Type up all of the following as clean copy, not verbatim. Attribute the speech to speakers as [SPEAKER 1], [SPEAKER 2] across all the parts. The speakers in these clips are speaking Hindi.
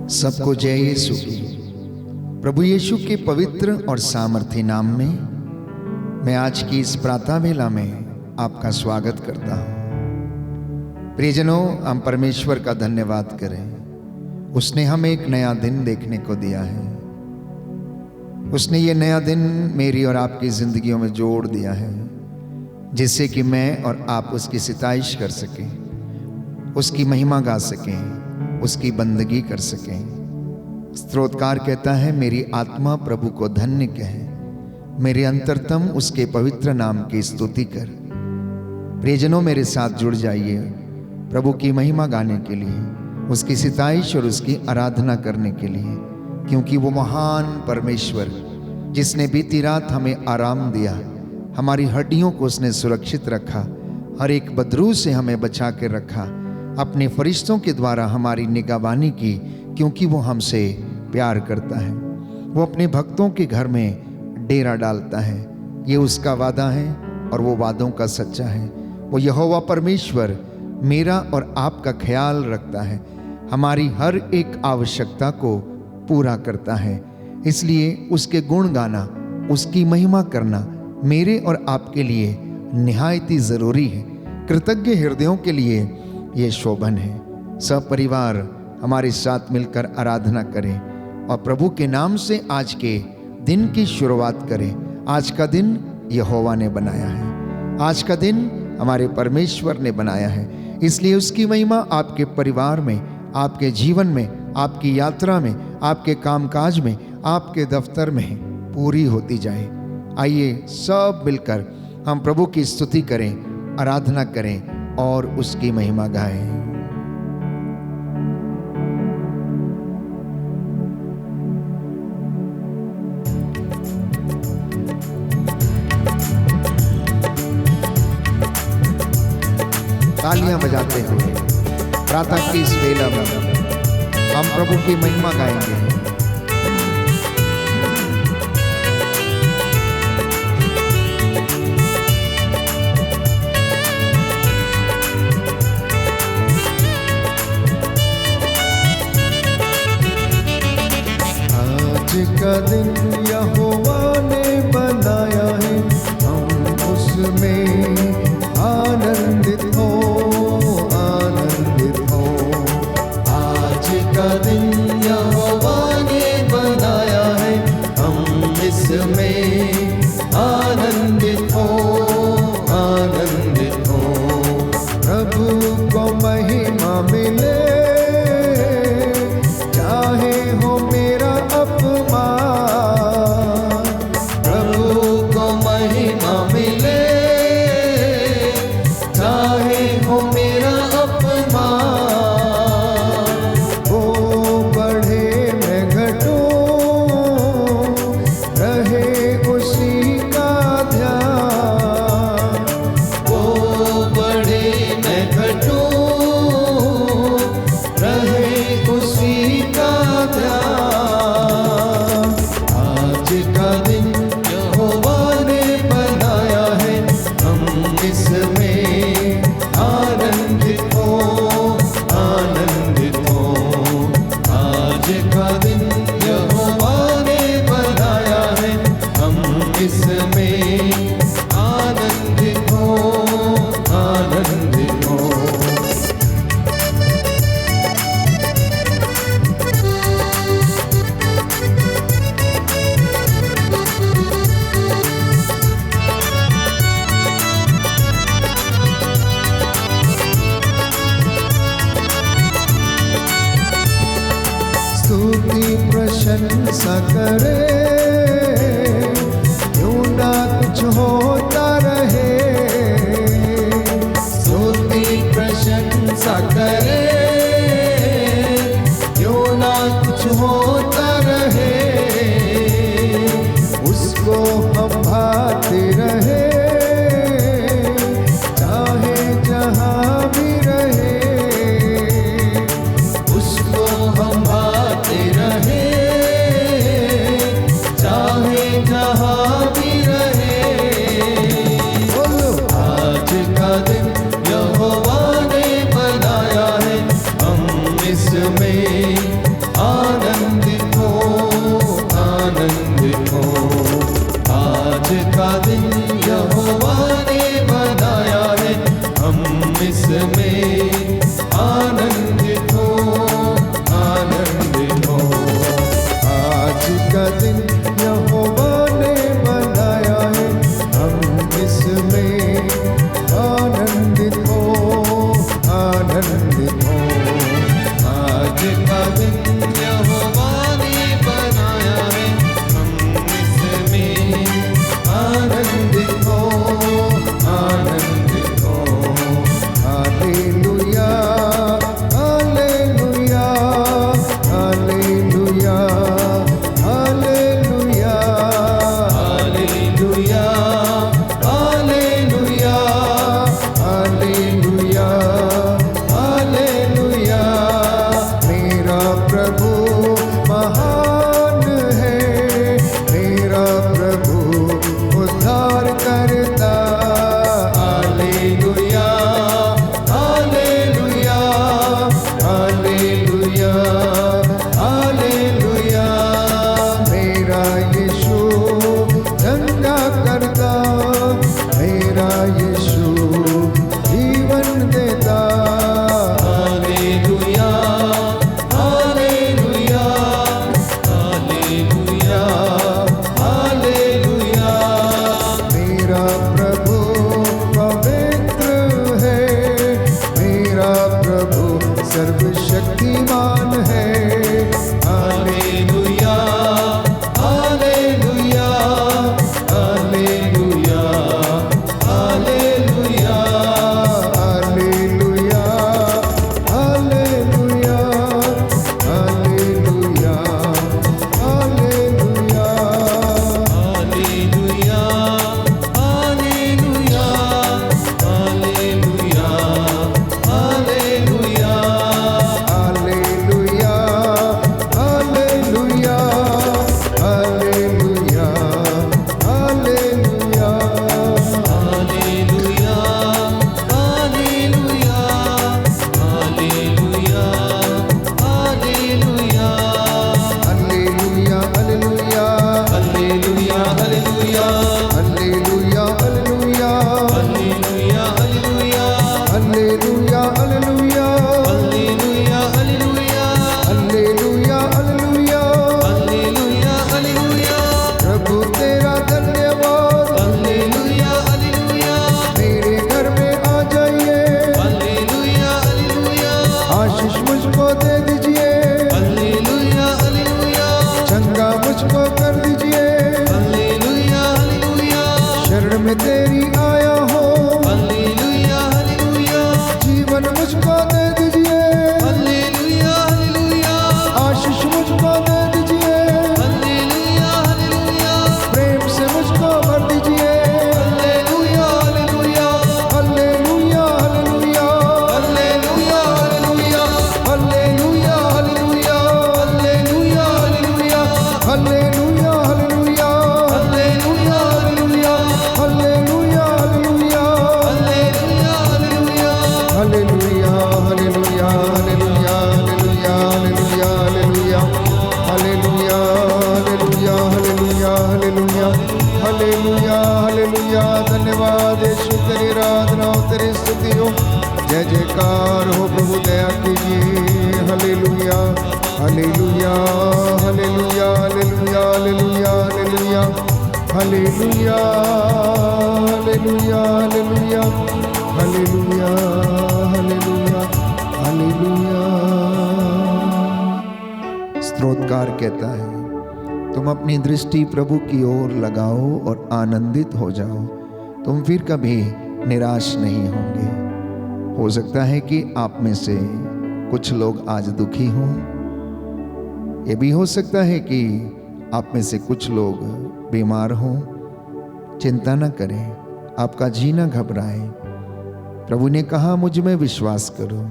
[SPEAKER 1] सबको जय यीशु की। प्रभु यीशु के पवित्र और सामर्थी नाम में मैं आज की इस प्रातः वेला में आपका स्वागत करता हूँ। प्रियजनों, हम परमेश्वर का धन्यवाद करें। उसने हमें एक नया दिन देखने को दिया है। उसने ये नया दिन मेरी और आपकी ज़िंदगियों में जोड़ दिया है, जिससे कि मैं और आप उसकी सिताइश कर सकें, उसकी महिमा गा सकें, उसकी बंदगी कर सकें। स्तोत्रकार कहता है, मेरी आत्मा प्रभु को धन्य कहे, मेरे अंतरतम उसके पवित्र नाम की स्तुति कर। प्रियजनों, मेरे साथ जुड़ जाइए प्रभु की महिमा गाने के लिए, उसकी सिताइश और उसकी आराधना करने के लिए, क्योंकि वो महान परमेश्वर जिसने बीती रात हमें आराम दिया, हमारी हड्डियों को उसने सुरक्षित रखा, हर एक बदरू से हमें बचा के रखा, अपने फरिश्तों के द्वारा हमारी निगहबानी की, क्योंकि वो हमसे प्यार करता है। वो अपने भक्तों के घर में डेरा डालता है। ये उसका वादा है और वो वादों का सच्चा है। वो यहोवा परमेश्वर मेरा और आपका ख्याल रखता है, हमारी हर एक आवश्यकता को पूरा करता है। इसलिए उसके गुण गाना, उसकी महिमा करना मेरे और आपके लिए निहायत ही ज़रूरी है। कृतज्ञ हृदयों के लिए ये शोभन है। सब परिवार हमारे साथ मिलकर आराधना करें और प्रभु के नाम से आज के दिन की शुरुआत करें। आज का दिन यहोवा ने बनाया है, आज का दिन हमारे परमेश्वर ने बनाया है, इसलिए उसकी महिमा आपके परिवार में, आपके जीवन में, आपकी यात्रा में, आपके कामकाज में, आपके दफ्तर में पूरी होती जाए। आइए सब मिलकर हम प्रभु की स्तुति करें, आराधना करें और उसकी महिमा गाएं। तालियां बजाते हुए प्रातः की इस वेला में हम प्रभु की महिमा गाएंगे।
[SPEAKER 2] का दिन यहोवा ने बनाया है, हम उसमें आनंदित हो, आनंदित हो। आज का दिन यहोवा ने बनाया है, हम इसमें आनंदित हो, आनंदित हो। प्रभु को महिमा मिले, चाहे हो मेरा अपमान, प्रभु को महिमा मिले, चाहे हो मेरा अपमान। वो बढ़े मैं घटूं, रहे उसी का ध्यान। वो बढ़े मैं घटूं, रहे उसी का ध्यान। आज का दिन यहोवा ने बनाया है, हम इसमें आनंदित हो, आनंदित हो। आज का दिन यहोवा ने बनाया है, हम इसमें आनंदित हो, आनंदित हो। स्तुति प्रशंसा करे, क्यों ना कुछ होता रहे। स्तुति प्रशंसा करे, क्यों ना कुछ होता रहे। उसको हम भाते रहे, चाहे जहाँ भी रहे। उसको हम भाते रहे, चाहे जहाँ भी रहे। जय जयकार हो प्रभु दया कीजिए। Hallelujah hallelujah hallelujah hallelujah hallelujah hallelujah hallelujah hallelujah hallelujah hallelujah hallelujah hallelujah.
[SPEAKER 1] स्तोत्रकार कहता है, तुम अपनी दृष्टि प्रभु की ओर लगाओ और आनंदित हो जाओ, तुम फिर कभी निराश नहीं होंगे। हो सकता है कि आप में से कुछ लोग आज दुखी हों, ये भी हो सकता है कि आप में से कुछ लोग बीमार हों। चिंता न करें, आपका जीना घबराए। प्रभु ने कहा, मुझ में विश्वास करो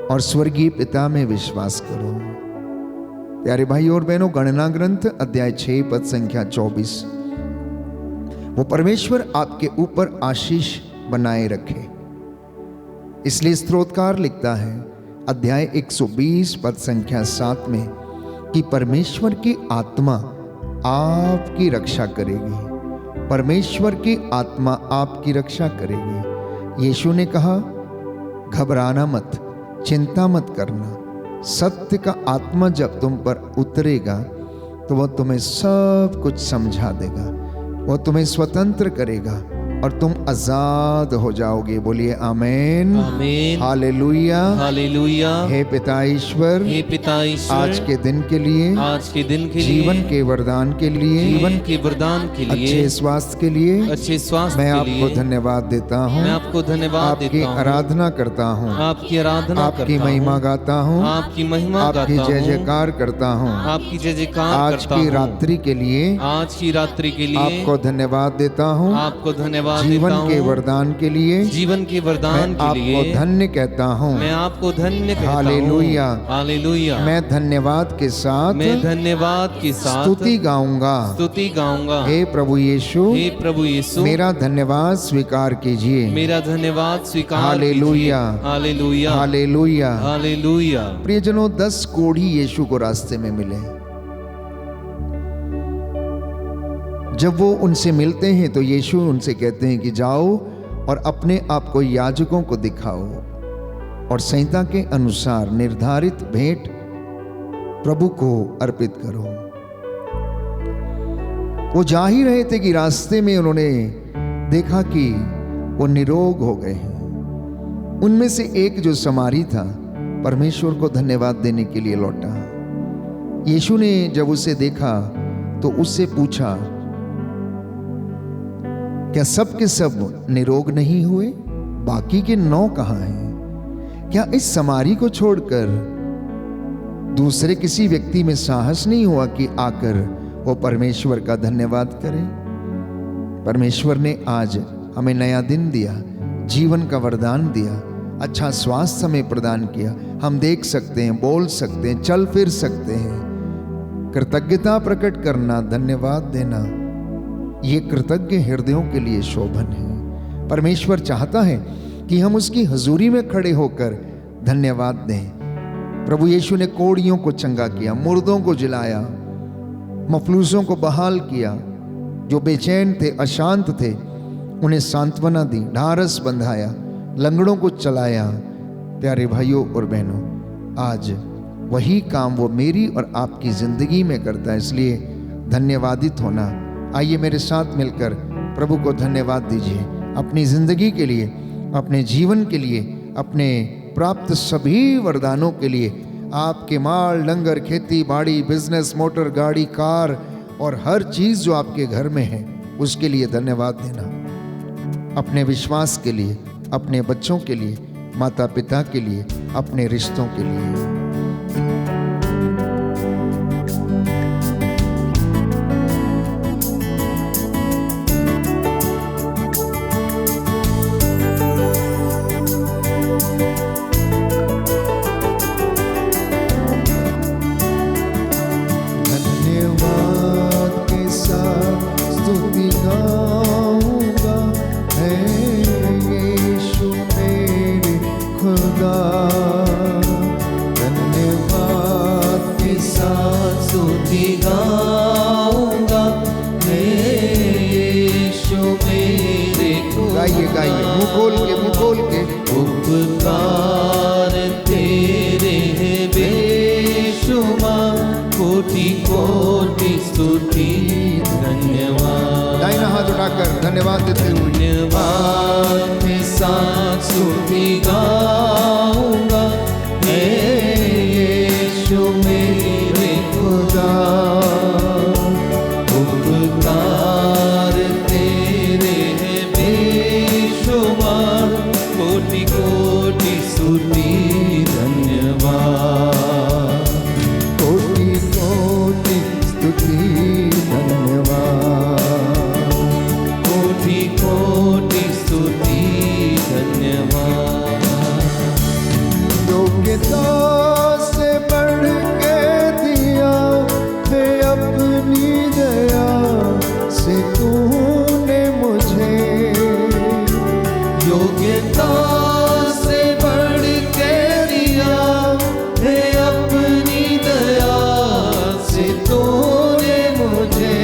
[SPEAKER 1] और स्वर्गीय पिता में विश्वास करो। प्यारे भाई और बहनों, गणना ग्रंथ अध्याय 6 पद संख्या 24, वो परमेश्वर आपके ऊपर आशीष बनाए रखे। इसलिए स्तोत्रकार लिखता है अध्याय 120 पद संख्या 7 में कि परमेश्वर की आत्मा आपकी रक्षा करेगी। परमेश्वर की आत्मा आपकी रक्षा करेगी। यीशु ने कहा, घबराना मत, चिंता मत करना। सत्य का आत्मा जब तुम पर उतरेगा तो वह तुम्हें सब कुछ समझा देगा, वह तुम्हें स्वतंत्र करेगा और तुम आजाद हो जाओगे। बोलिए आमीन
[SPEAKER 3] आमीन
[SPEAKER 1] हालेलुया
[SPEAKER 3] हालेलुया।
[SPEAKER 1] हे पिता ईश्वर,
[SPEAKER 3] हे पिता ईश्वर,
[SPEAKER 1] आज के दिन के लिए,
[SPEAKER 3] आज के दिन के लिए,
[SPEAKER 1] जीवन के वरदान के लिए,
[SPEAKER 3] जीवन के वरदान के लिए,
[SPEAKER 1] अच्छे स्वास्थ्य के लिए,
[SPEAKER 3] अच्छे स्वास्थ्य
[SPEAKER 1] मैं
[SPEAKER 3] के लिए
[SPEAKER 1] आपको धन्यवाद देता हूँ।
[SPEAKER 3] मैं आपको धन्यवाद
[SPEAKER 1] आपकी
[SPEAKER 3] देता हूँ,
[SPEAKER 1] आराधना करता हूँ,
[SPEAKER 3] आपकी आराधना
[SPEAKER 1] आपकी
[SPEAKER 3] करता हूँ,
[SPEAKER 1] महिमा गाता हूँ,
[SPEAKER 3] आपकी महिमा
[SPEAKER 1] आपकी
[SPEAKER 3] गाता
[SPEAKER 1] जय
[SPEAKER 3] हूँ,
[SPEAKER 1] जयकार करता हूँ।
[SPEAKER 3] आपकी जय जयकार
[SPEAKER 1] आज
[SPEAKER 3] करता
[SPEAKER 1] की
[SPEAKER 3] हूँ।
[SPEAKER 1] रात्रि के लिए,
[SPEAKER 3] आज की रात्रि के लिए
[SPEAKER 1] आपको धन्यवाद देता हूँ।
[SPEAKER 3] आपको धन्यवाद
[SPEAKER 1] जीवन
[SPEAKER 3] देता
[SPEAKER 1] के
[SPEAKER 3] हूँ।
[SPEAKER 1] वरदान के लिए,
[SPEAKER 3] जीवन के वरदान
[SPEAKER 1] मैं
[SPEAKER 3] के लिए
[SPEAKER 1] आपको धन्य कहता हूँ।
[SPEAKER 3] मैं आपको धन्य कहता हूँ।
[SPEAKER 1] Hallelujah
[SPEAKER 3] hallelujah.
[SPEAKER 1] मैं धन्यवाद के साथ
[SPEAKER 3] मैं धन्यवाद के साथ
[SPEAKER 1] स्तुति गाऊंगा।
[SPEAKER 3] स्तुति गाऊंगा।
[SPEAKER 1] हे प्रभु यीशु,
[SPEAKER 3] हे प्रभु यीशु,
[SPEAKER 1] मेरा धन्यवाद स्वीकार कीजिए।
[SPEAKER 3] मेरा धन्यवाद स्वीकार
[SPEAKER 1] हालेलुया
[SPEAKER 3] कीजिए। Hallelujah
[SPEAKER 1] hallelujah.
[SPEAKER 3] हालेलुया।
[SPEAKER 1] प्रियजनों, 10 कोढ़ी यीशु को रास्ते में मिले। जब वो उनसे मिलते हैं तो यीशु उनसे कहते हैं कि जाओ और अपने आप को याजकों को दिखाओ और संहिता के अनुसार निर्धारित भेंट प्रभु को अर्पित करो। वो जा ही रहे थे कि रास्ते में उन्होंने देखा कि वो निरोग हो गए हैं। उनमें से एक जो समारी था, परमेश्वर को धन्यवाद देने के लिए लौटा। यीशु ने जब उसे देखा तो उससे पूछा, क्या सब के सब निरोग नहीं हुए? बाकी के 9 कहां हैं? क्या इस समारी को छोड़कर दूसरे किसी व्यक्ति में साहस नहीं हुआ कि आकर वो परमेश्वर का धन्यवाद करे? परमेश्वर ने आज हमें नया दिन दिया, जीवन का वरदान दिया, अच्छा स्वास्थ्य हमें प्रदान किया। हम देख सकते हैं, बोल सकते हैं, चल फिर सकते हैं। कृतज्ञता प्रकट करना, धन्यवाद देना, ये कृतज्ञ हृदयों के लिए शोभन है। परमेश्वर चाहता है कि हम उसकी हजूरी में खड़े होकर धन्यवाद दें। प्रभु यीशु ने कोढ़ियों को चंगा किया, मुर्दों को जिलाया, मफलूसों को बहाल किया, जो बेचैन थे, अशांत थे, उन्हें सांत्वना दी, ढारस बंधाया, लंगड़ों को चलाया। प्यारे भाइयों और बहनों, आज वही काम वो मेरी और आपकी जिंदगी में करता है, इसलिए धन्यवादित होना। आइए मेरे साथ मिलकर प्रभु को धन्यवाद दीजिए अपनी जिंदगी के लिए, अपने जीवन के लिए, अपने प्राप्त सभी वरदानों के लिए। आपके माल डंगर, खेती बाड़ी, बिजनेस, मोटर गाड़ी, कार और हर चीज जो आपके घर में है, उसके लिए धन्यवाद देना। अपने विश्वास के लिए, अपने बच्चों के लिए, माता पिता के लिए, अपने रिश्तों के लिए। गाइए गाइए, मुंह खोल के
[SPEAKER 3] उपकार तेरे हैं बेशुमार, कोटि कोटि स्तुति धन्यवाद।
[SPEAKER 1] दाहिना हाथ उठाकर धन्यवाद देते हुए
[SPEAKER 3] धन्यवाद के साथ स्तुति गाऊंगा, हे यीशु मेरे खुदा। उपकार तेरे हैं बेशुमार, कोटि कोटि स्तुति धन्यवाद।
[SPEAKER 2] कोटि कोटि स्तुति धन्यवाद।
[SPEAKER 3] कोटि कोटि स्तुति धन्यवाद।
[SPEAKER 2] योग्यता से बढ़ के दिया है अपनी दया से तूने मुझे।
[SPEAKER 3] योग्यता से बढ़ के दिया है अपनी दया से तूने मुझे।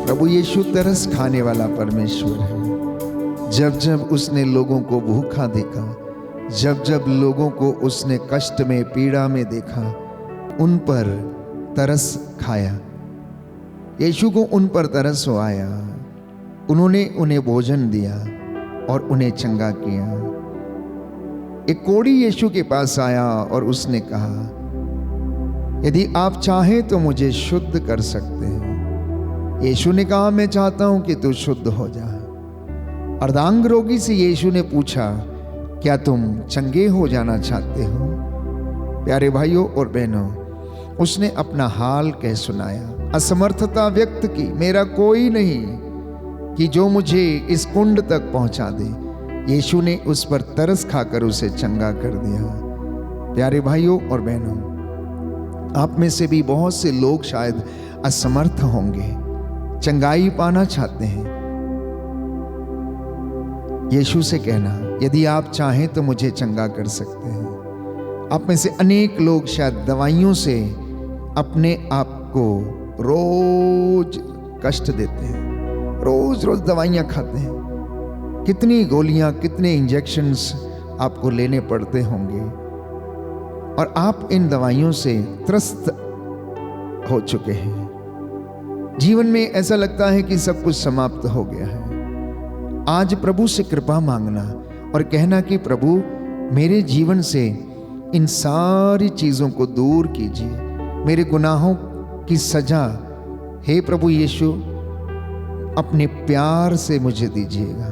[SPEAKER 1] प्रभु यीशु तरस खाने वाला परमेश्वर है। जब जब उसने लोगों को भूखा देखा, जब जब लोगों को उसने कष्ट में पीड़ा में देखा, उन पर तरस खाया। यीशु को उन पर तरस आया। उन्होंने उन्हें भोजन दिया और उन्हें चंगा किया। एक कोढ़ी यीशु के पास आया और उसने कहा, यदि आप चाहें तो मुझे शुद्ध कर सकते हैं। यीशु ने कहा, मैं चाहता हूं कि तू शुद्ध हो जा। अर्धांग रोगी से यीशु ने पूछा, क्या तुम चंगे हो जाना चाहते हो? प्यारे भाइयों और बहनों, उसने अपना हाल कह सुनाया, असमर्थता व्यक्त की, मेरा कोई नहीं कि जो मुझे इस कुंड तक पहुंचा दे। यीशु ने उस पर तरस खाकर उसे चंगा कर दिया। प्यारे भाइयों और बहनों, आप में से भी बहुत से लोग शायद असमर्थ होंगे, चंगाई पाना चाहते हैं। यीशु से कहना, यदि आप चाहें तो मुझे चंगा कर सकते हैं। आप में से अनेक लोग शायद दवाइयों से अपने आप को रोज कष्ट देते हैं, रोज रोज दवाइयां खाते हैं। कितनी गोलियां, कितने इंजेक्शंस आपको लेने पड़ते होंगे और आप इन दवाइयों से त्रस्त हो चुके हैं। जीवन में ऐसा लगता है कि सब कुछ समाप्त हो गया है। आज प्रभु से कृपा मांगना और कहना कि प्रभु मेरे जीवन से इन सारी चीज़ों को दूर कीजिए, मेरे गुनाहों की सजा हे प्रभु यीशु अपने प्यार से मुझे दीजिएगा।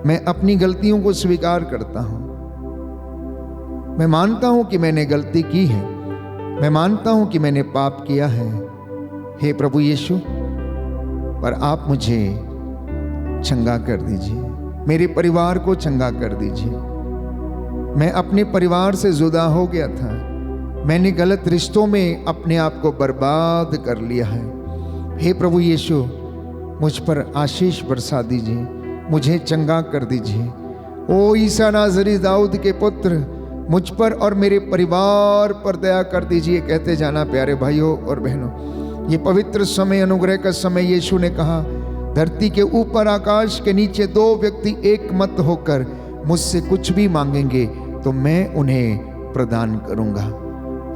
[SPEAKER 1] मैं अपनी गलतियों को स्वीकार करता हूं। मैं मानता हूं कि मैंने गलती की है। मैं मानता हूं कि मैंने पाप किया है। हे प्रभु यीशु, पर आप मुझे चंगा कर दीजिए, मेरे परिवार को चंगा कर दीजिए। मैं अपने परिवार से जुदा हो गया था। मैंने गलत रिश्तों में अपने आप को बर्बाद कर लिया है। हे प्रभु यीशु, मुझ पर आशीष बरसा दीजिए, मुझे चंगा कर दीजिए। ओ ईसा नाज़री दाऊद के पुत्र, मुझ पर और मेरे परिवार पर दया कर दीजिए कहते जाना। प्यारे भाइयों और बहनों, ये पवित्र समय, अनुग्रह का समय, यीशु ने कहा, धरती के ऊपर आकाश के नीचे दो व्यक्ति एक मत होकर मुझसे कुछ भी मांगेंगे तो मैं उन्हें प्रदान करूंगा।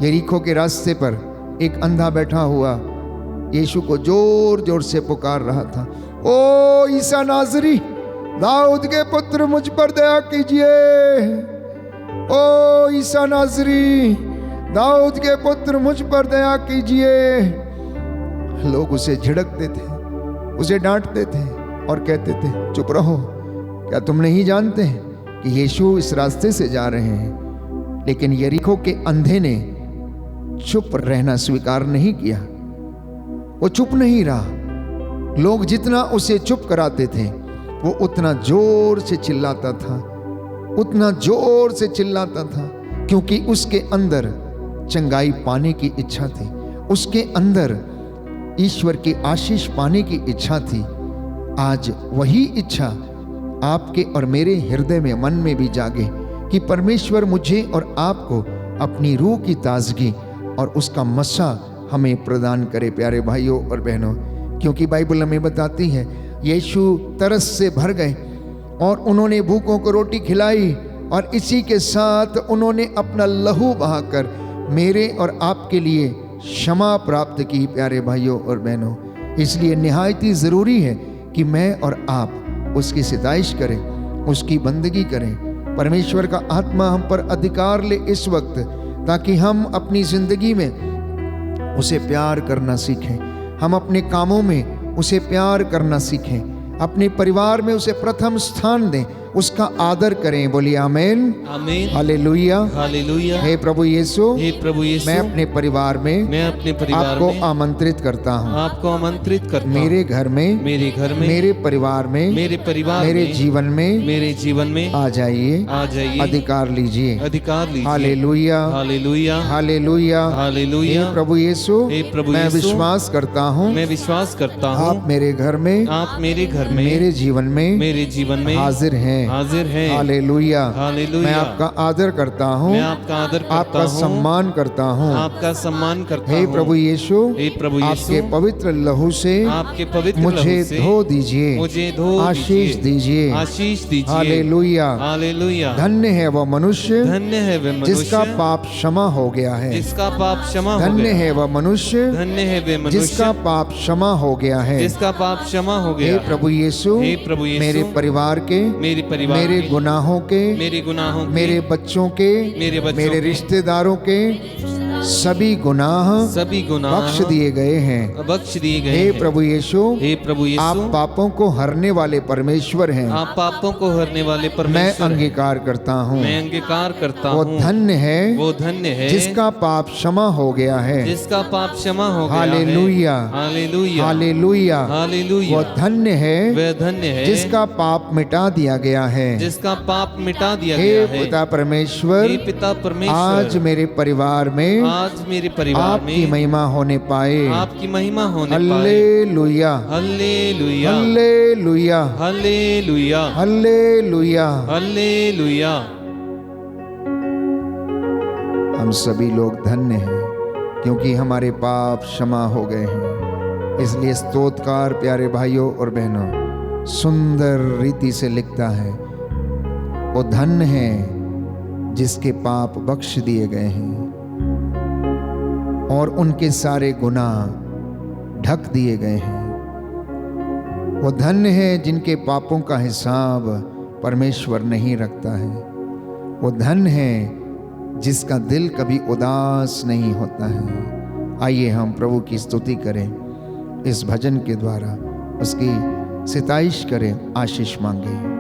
[SPEAKER 1] यरीको के रास्ते पर एक अंधा बैठा हुआ यीशु को जोर जोर से पुकार रहा था, ओ ईसा नाज़री दाऊद के पुत्र, मुझ पर दया कीजिए। ओ ईसा नाज़री दाऊद के पुत्र, मुझ पर दया कीजिए। लोग उसे झिड़कते थे, उसे डांटते थे और कहते थे, चुप रहो, क्या तुम नहीं जानते कि यीशु इस रास्ते से जा रहे हैं? लेकिन यरीको के अंधे ने चुप रहना स्वीकार नहीं किया। वो चुप नहीं रहा। लोग जितना उसे चुप कराते थे वो उतना जोर से चिल्लाता था, उतना जोर से चिल्लाता था, क्योंकि उसके अंदर चंगाई पाने की इच्छा थी, उसके अंदर ईश्वर की आशीष पाने की इच्छा थी। आज वही इच्छा आपके और मेरे हृदय में, मन में भी जागे कि परमेश्वर मुझे और आपको अपनी रूह की ताजगी और उसका मस्सा हमें प्रदान करे। प्यारे भाइयों और बहनों, क्योंकि बाइबल हमें बताती है यीशु तरस से भर गए और उन्होंने भूखों को रोटी खिलाई और इसी के साथ उन्होंने अपना लहू बहाकर मेरे और आपके लिए क्षमा प्राप्त की। प्यारे भाइयों और बहनों, इसलिए निहायत ही ज़रूरी है कि मैं और आप उसकी सिताइश करें, उसकी बंदगी करें। परमेश्वर का आत्मा हम पर अधिकार ले इस वक्त, ताकि हम अपनी ज़िंदगी में उसे प्यार करना सीखें, हम अपने कामों में उसे प्यार करना सीखें, अपने परिवार में उसे प्रथम स्थान दें, उसका आदर करें। बोलिए आमीन,
[SPEAKER 3] आमीन,
[SPEAKER 1] हालेलुया,
[SPEAKER 3] हालेलुया।
[SPEAKER 1] हे प्रभु यीशु,
[SPEAKER 3] हे प्रभु यीशु,
[SPEAKER 1] मैं अपने परिवार में
[SPEAKER 3] मैं अपने परिवार
[SPEAKER 1] आपको
[SPEAKER 3] में
[SPEAKER 1] आमंत्रित करता हूँ।
[SPEAKER 3] आपको आमंत्रित करता हूँ।
[SPEAKER 1] मेरे घर में,
[SPEAKER 3] मेरे घर में,
[SPEAKER 1] मेरे परिवार में,
[SPEAKER 3] मेरे परिवार
[SPEAKER 1] मेरे
[SPEAKER 3] में,
[SPEAKER 1] जीवन में
[SPEAKER 3] मेरे जीवन में
[SPEAKER 1] आ जाइए,
[SPEAKER 3] आ जाइए,
[SPEAKER 1] अधिकार लीजिए।
[SPEAKER 3] अधिकार लीजिए।
[SPEAKER 1] Hallelujah,
[SPEAKER 3] hallelujah,
[SPEAKER 1] hallelujah,
[SPEAKER 3] hallelujah.
[SPEAKER 1] हे प्रभु यीशु,
[SPEAKER 3] हे प्रभु
[SPEAKER 1] मैं
[SPEAKER 3] यीशु,
[SPEAKER 1] विश्वास करता हूँ
[SPEAKER 3] मैं विश्वास करता हूँ
[SPEAKER 1] आप मेरे घर में,
[SPEAKER 3] आप मेरे घर में,
[SPEAKER 1] मेरे जीवन में,
[SPEAKER 3] मेरे जीवन में
[SPEAKER 1] हाजिर हैं।
[SPEAKER 3] हाजिर हैं।
[SPEAKER 1] Hallelujah,
[SPEAKER 3] hallelujah.
[SPEAKER 1] मैं आपका आदर करता हूँ,
[SPEAKER 3] मैं आपका आदर करता
[SPEAKER 1] आपका
[SPEAKER 3] हूँ,
[SPEAKER 1] सम्मान करता हूँ।
[SPEAKER 3] आपका सम्मान करता
[SPEAKER 1] हे
[SPEAKER 3] हूँ।
[SPEAKER 1] प्रभु यीशु,
[SPEAKER 3] हे प्रभु यीशु,
[SPEAKER 1] आपके पवित्र लहू से
[SPEAKER 3] आपके पवित्र
[SPEAKER 1] मुझे
[SPEAKER 3] लहू से
[SPEAKER 1] धो दीजिए,
[SPEAKER 3] मुझे धो
[SPEAKER 1] आशीष दीजिए।
[SPEAKER 3] आशीष दीजिए।
[SPEAKER 1] Hallelujah,
[SPEAKER 3] hallelujah.
[SPEAKER 1] धन्य है वह मनुष्य
[SPEAKER 3] धन्य है वह मनुष्य
[SPEAKER 1] जिसका पाप क्षमा हो गया है।
[SPEAKER 3] जिसका पाप क्षमा हो
[SPEAKER 1] धन्य
[SPEAKER 3] गया।
[SPEAKER 1] है वह मनुष्य
[SPEAKER 3] धन्य है वह मनुष्य
[SPEAKER 1] जिसका पाप क्षमा हो गया है।
[SPEAKER 3] जिसका पाप क्षमा हो गया।
[SPEAKER 1] हे प्रभु यीशु,
[SPEAKER 3] हे प्रभु यीशु,
[SPEAKER 1] मेरे परिवार के,
[SPEAKER 3] मेरे परिवार
[SPEAKER 1] मेरे
[SPEAKER 3] के,
[SPEAKER 1] गुनाहों के,
[SPEAKER 3] मेरे गुनाहों के,
[SPEAKER 1] मेरे बच्चों के,
[SPEAKER 3] मेरे बच्चों
[SPEAKER 1] मेरे
[SPEAKER 3] के,
[SPEAKER 1] रिश्तेदारों के सभी गुनाह
[SPEAKER 3] सभी गुनाह
[SPEAKER 1] बख्श दिए गए हैं।
[SPEAKER 3] बख्श दिए गए
[SPEAKER 1] हे
[SPEAKER 3] हैं।
[SPEAKER 1] प्रभु यीशु,
[SPEAKER 3] हे प्रभु यीशु,
[SPEAKER 1] आप पापों को हरने वाले परमेश्वर हैं।
[SPEAKER 3] आप पापों को हरने वाले
[SPEAKER 1] मैं
[SPEAKER 3] परमेश्वर हैं।
[SPEAKER 1] अंगीकार करता हूँ,
[SPEAKER 3] मैं अंगीकार करता
[SPEAKER 1] वो
[SPEAKER 3] हूँ।
[SPEAKER 1] धन्य है,
[SPEAKER 3] वो धन्य है
[SPEAKER 1] जिसका पाप क्षमा हो गया है।
[SPEAKER 3] जिसका पाप क्षमा हो गया है।
[SPEAKER 1] Hallelujah,
[SPEAKER 3] hallelujah,
[SPEAKER 1] hallelujah.
[SPEAKER 3] हालेलुया।
[SPEAKER 1] वो धन्य है,
[SPEAKER 3] वह धन्य है
[SPEAKER 1] जिसका पाप मिटा दिया गया है।
[SPEAKER 3] जिसका पाप मिटा दिया
[SPEAKER 1] हे
[SPEAKER 3] गया है।
[SPEAKER 1] पिता परमेश्वर,
[SPEAKER 3] हे पिता परमेश्वर,
[SPEAKER 1] आज मेरे परिवार में
[SPEAKER 3] आज मेरे परिवार
[SPEAKER 1] आपकी
[SPEAKER 3] में
[SPEAKER 1] महिमा होने पाए।
[SPEAKER 3] आपकी महिमा होने पाए।
[SPEAKER 1] Hallelujah,
[SPEAKER 3] hallelujah,
[SPEAKER 1] hallelujah,
[SPEAKER 3] hallelujah,
[SPEAKER 1] hallelujah.
[SPEAKER 3] Hallelujah.
[SPEAKER 1] हम सभी लोग धन्य हैं क्योंकि हमारे पाप क्षमा हो गए हैं। इसलिए स्तोत्रकार प्यारे भाइयों और बहनों सुंदर रीति से लिखता है, वो धन्य है जिसके पाप बख्श दिए गए हैं और उनके सारे गुनाह ढक दिए गए हैं। वो धन्य है जिनके पापों का हिसाब परमेश्वर नहीं रखता है। वो धन्य है जिसका दिल कभी उदास नहीं होता है। आइए हम प्रभु की स्तुति करें, इस भजन के द्वारा उसकी सिताइश करें, आशीष मांगे।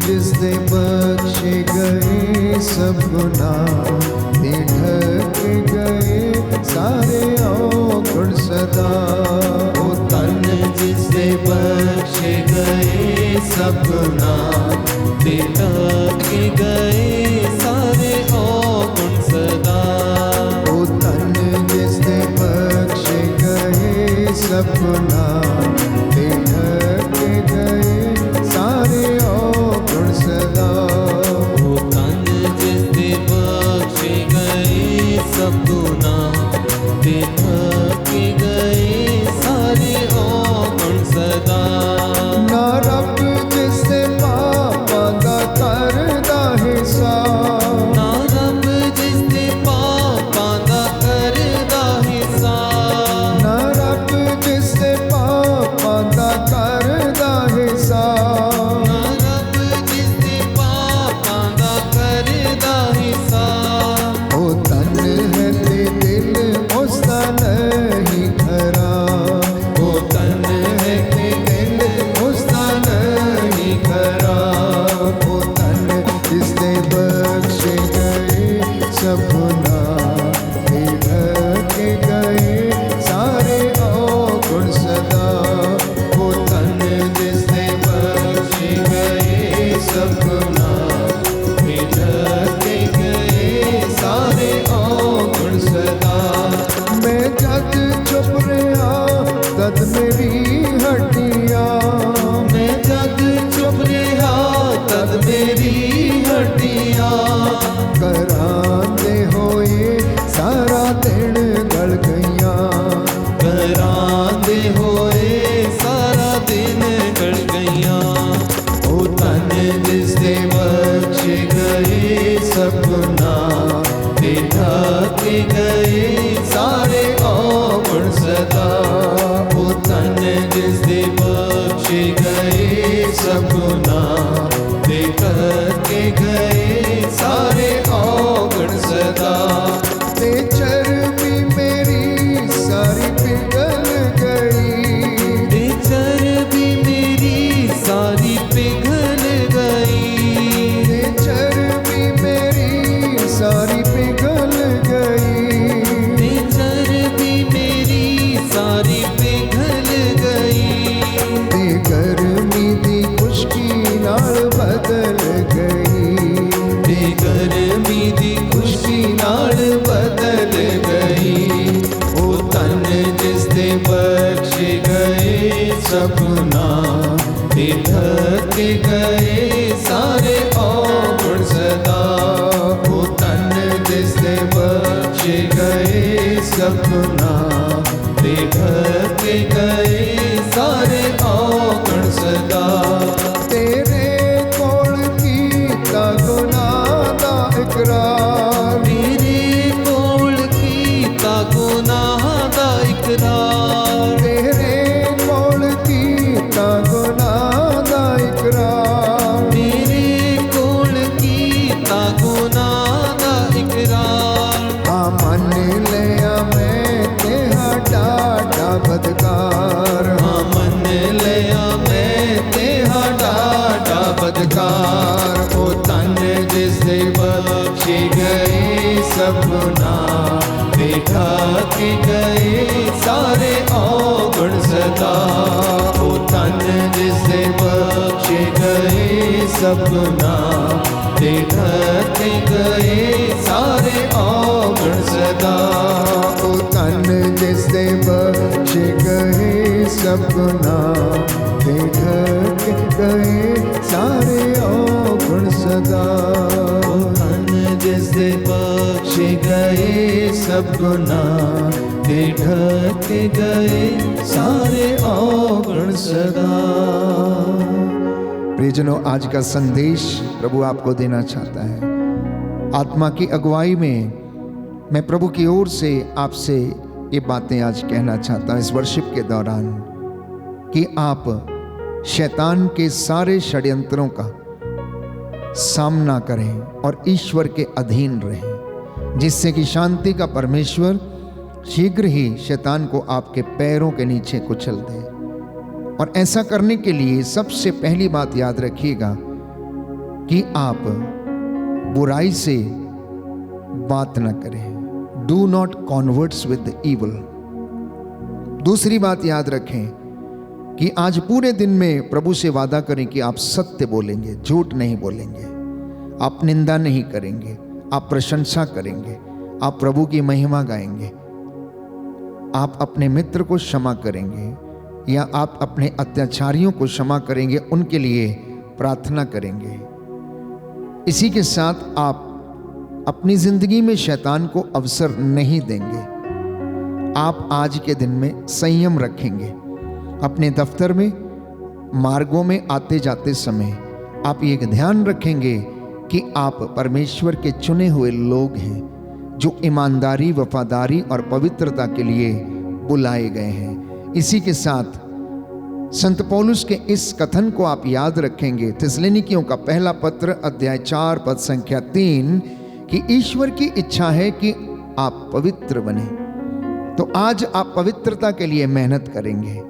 [SPEAKER 2] जिससे बख्शे गए सब गुनाह, ते ढक गए सारे औगुण सदा।
[SPEAKER 3] वो तन जिससे बख्शे गए सब गुनाह, ते ढक गए सारे औगुण सदा।
[SPEAKER 2] वो तन जिससे बख्शे गए सब गुनाह, ते ढक गए सारे औगुण सदा।
[SPEAKER 3] वो तन जिससे बख्शे गए सब गुनाह, ते ढक गए सारे औगुण सदा।
[SPEAKER 2] ना रब जिससे पापां दा करदा हिसाब,
[SPEAKER 3] ना रब जिससे पापां दा करदा हिसाब।
[SPEAKER 2] ना रब जिससे पापां दा करदा हिसाब।
[SPEAKER 3] ना रब जिससे पापां दा करदा हिसाब।
[SPEAKER 2] ओ तन है ते
[SPEAKER 3] सपना ते ढक गए सारे अवगुण सदा। वो तन जिसने बख्शे गए सपना ते ढक गए सारे अवगुण सदा।
[SPEAKER 2] तेरे कोल कीता गुनाह दा इकरार,
[SPEAKER 3] मेरे कोल कीता गुनाह दा इकरार।
[SPEAKER 2] तेरे कोल कीता गुनाह दा इकरार,
[SPEAKER 3] मेरे कोल कीता गुनाह दा इकरार।
[SPEAKER 2] हाँ मन लिया मैं तेहा डाटा बदकार,
[SPEAKER 3] हाँ मन लिया मैं तेहा डाटा बदकार। वो तन जिससे बख्शे गए सपना ते ढक गए सारे अवगुण सदा। वो तन जिससे बख्शे गए सपना ते ढक गए सारे अवगुण सदा।
[SPEAKER 2] ओ तन जिससे बख्शे गए सब गुनाह, ते ढक गए सारे अवगुण सदा।
[SPEAKER 3] धन जिससे बख्शे गए सब गुनाह ते ढक गए सारे अवगुण सदा।
[SPEAKER 1] प्रियजनों, आज का संदेश प्रभु आपको देना चाहता है। आत्मा की अगुवाई में मैं प्रभु की ओर से आपसे ये बातें आज कहना चाहता हूँ इस वर्शिप के दौरान, कि आप शैतान के सारे षड्यंत्रों का सामना करें और ईश्वर के अधीन रहें, जिससे कि शांति का परमेश्वर शीघ्र ही शैतान को आपके पैरों के नीचे कुचल दे। और ऐसा करने के लिए सबसे पहली बात याद रखिएगा कि आप बुराई से बात न करें। Do not converts with evil. दूसरी बात याद रखें कि आज पूरे दिन में प्रभु से वादा करें कि आप सत्य बोलेंगे, झूठ नहीं बोलेंगे, आप निंदा नहीं करेंगे, आप प्रशंसा करेंगे, आप प्रभु की महिमा गाएंगे, आप अपने मित्र को क्षमा करेंगे, या आप अपने अत्याचारियों को क्षमा करेंगे, उनके लिए प्रार्थना करेंगे। इसी के साथ आप अपनी जिंदगी में शैतान को अवसर नहीं देंगे। आप आज के दिन में संयम रखेंगे। अपने दफ्तर में, मार्गों में आते जाते समय आप ये ध्यान रखेंगे कि आप परमेश्वर के चुने हुए लोग हैं, जो ईमानदारी, वफादारी और पवित्रता के लिए बुलाए गए हैं। इसी के साथ संत पौलुस के इस कथन को आप याद रखेंगे, थिस्सलुनीकियों का पहला पत्र अध्याय 4 पद संख्या 3, कि ईश्वर की इच्छा है कि आप पवित्र बने। तो आज आप पवित्रता के लिए मेहनत करेंगे।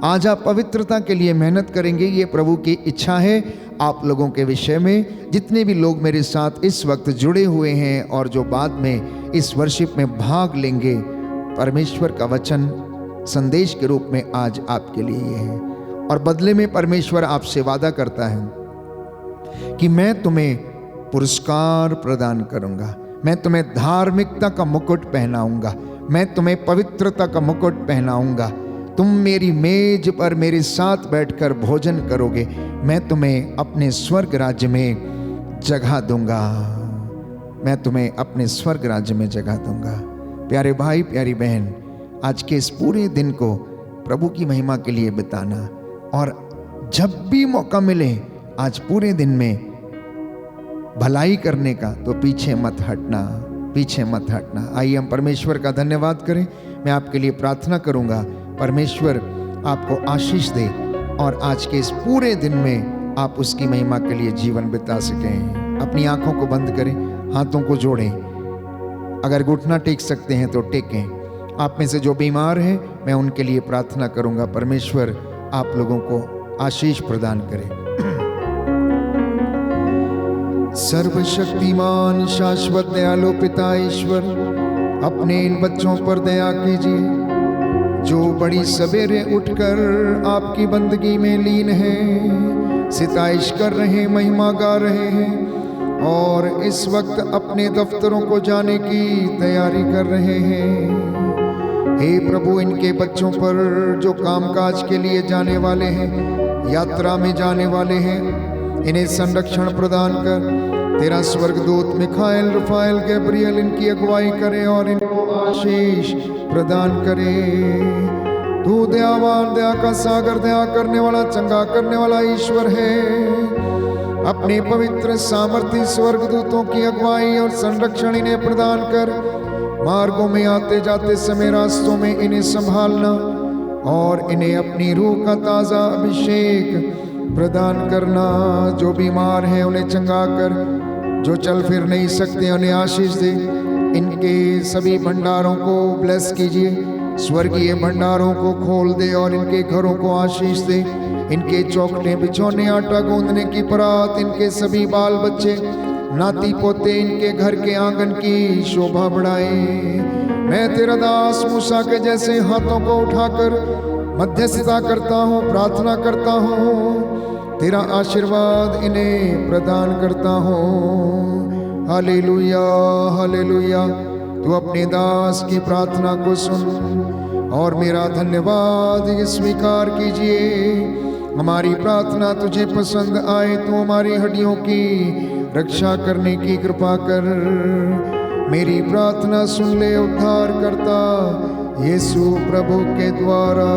[SPEAKER 1] आज आप पवित्रता के लिए मेहनत करेंगे, ये प्रभु की इच्छा है आप लोगों के विषय में। जितने भी लोग मेरे साथ इस वक्त जुड़े हुए हैं और जो बाद में इस वर्शिप में भाग लेंगे, परमेश्वर का वचन संदेश के रूप में आज आपके लिए ये है। और बदले में परमेश्वर आपसे वादा करता है कि मैं तुम्हें पुरस्कार प्रदान करूंगा, मैं तुम्हें धार्मिकता का मुकुट पहनाऊंगा, मैं तुम्हें पवित्रता का मुकुट पहनाऊंगा, तुम मेरी मेज पर मेरे साथ बैठकर भोजन करोगे, मैं तुम्हें अपने स्वर्ग राज्य में जगह दूंगा, मैं तुम्हें अपने स्वर्ग राज्य में जगह दूंगा। प्यारे भाई, प्यारी बहन, आज के इस पूरे दिन को प्रभु की महिमा के लिए बिताना, और जब भी मौका मिले आज पूरे दिन में भलाई करने का, तो पीछे मत हटना, पीछे मत हटना। आइए हम परमेश्वर का धन्यवाद करें। मैं आपके लिए प्रार्थना करूंगा, परमेश्वर आपको आशीष दे और आज के इस पूरे दिन में आप उसकी महिमा के लिए जीवन बिता सकें। अपनी आंखों को बंद करें, हाथों को जोड़ें, अगर घुटना टेक सकते हैं तो टेकें। आप में से जो बीमार हैं, मैं उनके लिए प्रार्थना करूंगा। परमेश्वर आप लोगों को आशीष प्रदान करे।
[SPEAKER 2] सर्वशक्तिमान शाश्वत दयालु पिता ईश्वर, अपने इन बच्चों पर दया कीजिए जो बड़ी सवेरे उठकर आपकी बंदगी में लीन हैं, सिताइश कर रहे हैं, महिमा गा रहे हैं और इस वक्त अपने दफ्तरों को जाने की तैयारी कर रहे हैं। हे प्रभु, इनके बच्चों पर जो कामकाज के लिए जाने वाले हैं, यात्रा में जाने वाले हैं, इन्हें संरक्षण प्रदान कर। तेरा स्वर्गदूत मिखाएल, रफाएल, गैब्रियल इनकी अगुवाई करे और इनको आशीष प्रदान करे। तू दयावान, दया का सागर, दया करने वाला, चंगा करने वाला ईश्वर है। अपने पवित्र सामर्थी स्वर्गदूतों की अगुवाई और संरक्षण इन्हें प्रदान कर। मार्गों में आते जाते समय रास्तों में इन्हें संभालना और इन्हें अपनी रूह का ताज़ा अभिषेक प्रदान करना। जो बीमार हैं उन्हें चंगा कर, जो चल फिर नहीं सकते उन्हें आशीष दे। इनके सभी भंडारों को ब्लेस कीजिए, स्वर्गीय भंडारों को खोल दे और इनके घरों को आशीष दे। इनके चौखटे, बिछौने, आटा गूंदने की परात, इनके सभी बाल बच्चे, नाती पोते इनके घर के आंगन की शोभा बढ़ाए। मैं तेरा दास मूसा के जैसे हाथों को उठाकर मध्यस्थता करता हूँ, प्रार्थना करता हूँ, तेरा आशीर्वाद इन्हें प्रदान करता हूँ। Hallelujah, hallelujah. तू अपने दास की प्रार्थना को सुन और मेरा धन्यवाद स्वीकार कीजिए। हमारी प्रार्थना तुझे पसंद आए तो हमारी हड्डियों की रक्षा करने की कृपा कर। मेरी प्रार्थना सुन ले उद्धार करता यीशु प्रभु के द्वारा।